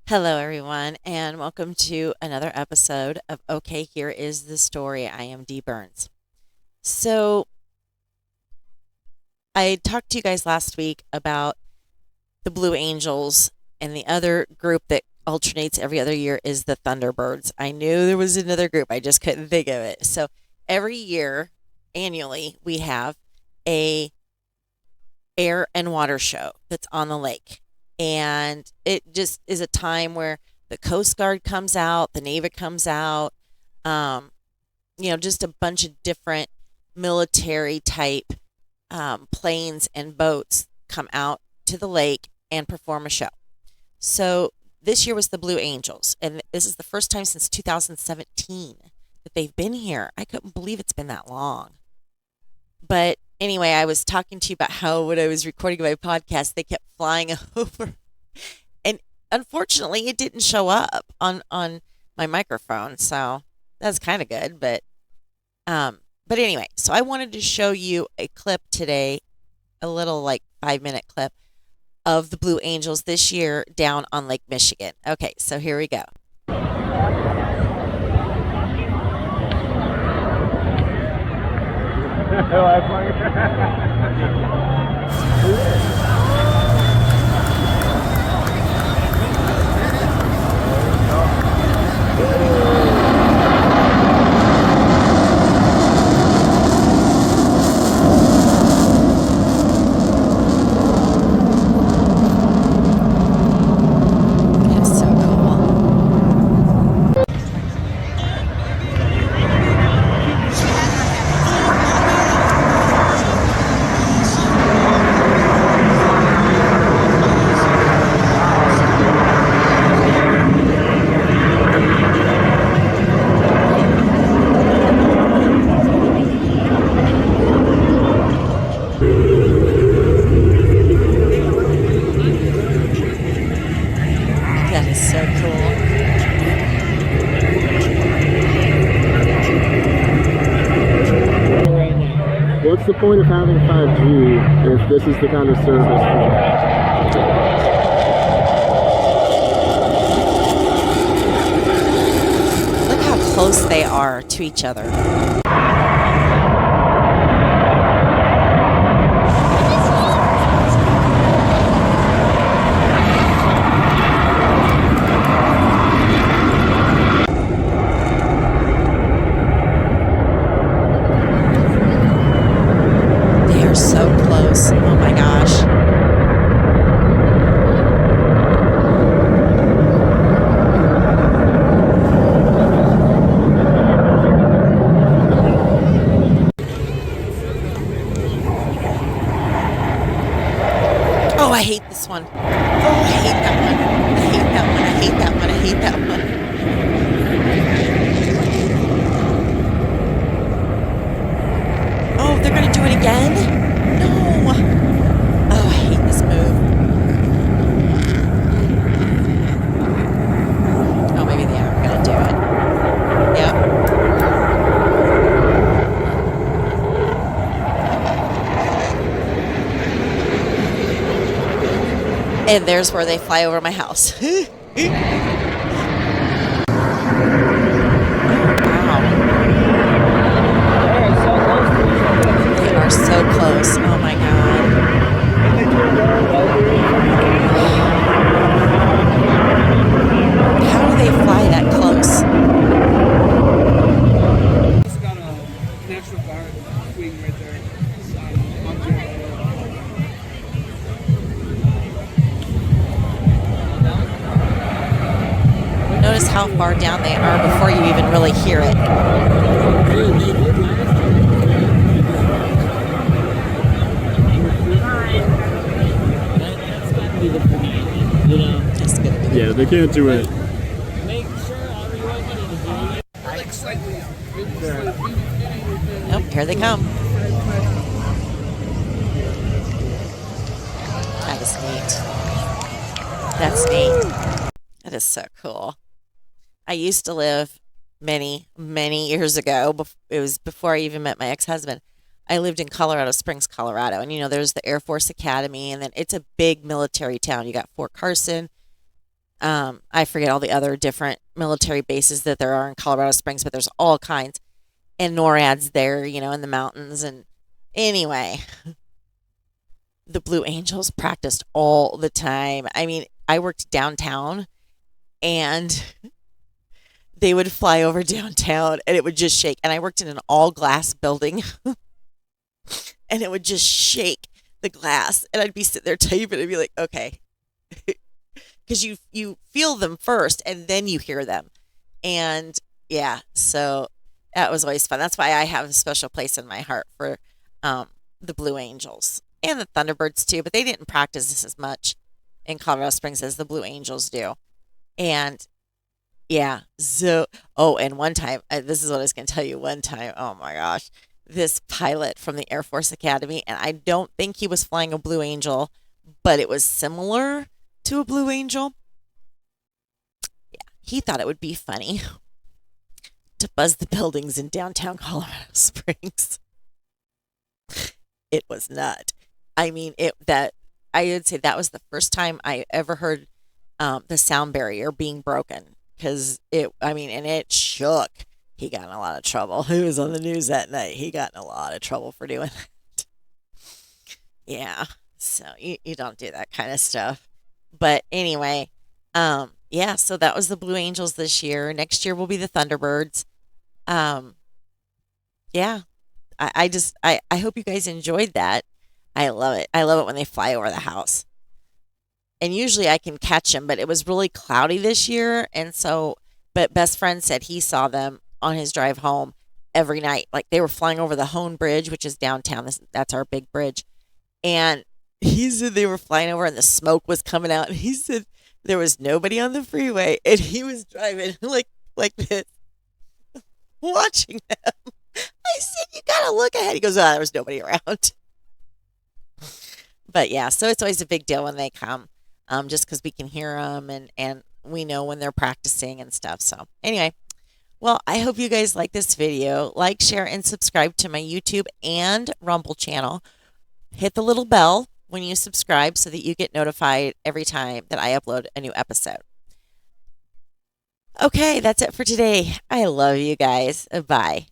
Hello, everyone, and welcome to another episode of Okay, Here is the Story. I am Dee Burns. So, I talked to you guys last week about the Blue Angels, and the other group that alternates every other year is the Thunderbirds. I knew there was another group, I just couldn't think of it. So, every year, annually, we have a air and water show that's on the lake. And it just is a time where the Coast Guard comes out, the Navy comes out, um, just a bunch of different military type planes and boats come out to the lake and perform a show. So this year was the Blue Angels, and this is the first time since 2017 that they've been here. I couldn't believe it's been that long. But anyway, I was talking to you about how when I was recording my podcast, they kept flying over. And unfortunately, it didn't show up on my microphone. So that's kind of good. But anyway, so I wanted to show you a clip today, a little like 5-minute clip of the Blue Angels this year down on Lake Michigan. Okay, so here we go. That's so cool. That is so cool. What's the point of having 5G if this is the kind of service? Look how close they are to each other. They are so close. Oh my gosh. Oh, I hate this one. Oh, I hate that one. I hate that one. I hate that one. I hate that one. Oh, they're going to do it again? No. Oh, I hate this move. Oh, maybe they are going to do it. Yep. And there's where they fly over my house. Wow. They are so close. Oh my God. How do they fly that close? It's got a National Guard wing right there. Notice how far down they are before you even really hear it. That's gonna be Yeah, they can't do it. Like slightly out. Nope, here they come. That is neat. That's neat. That is so cool. I used to live many, many years ago. It was before I even met my ex-husband. I lived in Colorado Springs, Colorado. And, there's the Air Force Academy, and then it's a big military town. You got Fort Carson, I forget all the other different military bases that there are in Colorado Springs, but there's all kinds. And NORAD's there, in the mountains. And anyway, the Blue Angels practiced all the time. I mean, I worked downtown and they would fly over downtown and it would just shake. And I worked in an all glass building and it would just shake the glass. And I'd be sitting there taping and be like, okay. Because you feel them first and then you hear them. And yeah, so that was always fun. That's why I have a special place in my heart for the Blue Angels and the Thunderbirds too. But they didn't practice this as much in Colorado Springs as the Blue Angels do. And yeah, so and one time, this is what I was going to tell you. One time, oh my gosh, this pilot from the Air Force Academy, and I don't think he was flying a Blue Angel, but it was similar to a Blue Angel. Yeah, he thought it would be funny to buzz the buildings in downtown Colorado Springs. It was not. I mean, I would say that was the first time I ever heard the sound barrier being broken because and it shook. He got in a lot of trouble. He was on the news that night. He got in a lot of trouble for doing that. Yeah, so you don't do that kind of stuff. But anyway, yeah, so that was the Blue Angels this year. Next year will be the Thunderbirds. Um, yeah, I hope you guys enjoyed that. I love it. I love it when they fly over the house. And usually I can catch them, but it was really cloudy this year, and so but best friend said he saw them on his drive home every night. Like they were flying over the Hone Bridge, which is downtown. That's our big bridge. And he said they were flying over and the smoke was coming out. And he said there was nobody on the freeway and he was driving like this, watching them. I said, you gotta look ahead. He goes, oh, there was nobody around. But yeah, so it's always a big deal when they come, just because we can hear them and we know when they're practicing and stuff. So anyway, well, I hope you guys like this video. Like, share, and subscribe to my YouTube and Rumble channel. Hit the little bell when you subscribe so that you get notified every time that I upload a new episode. Okay, that's it for today. I love you guys. Bye.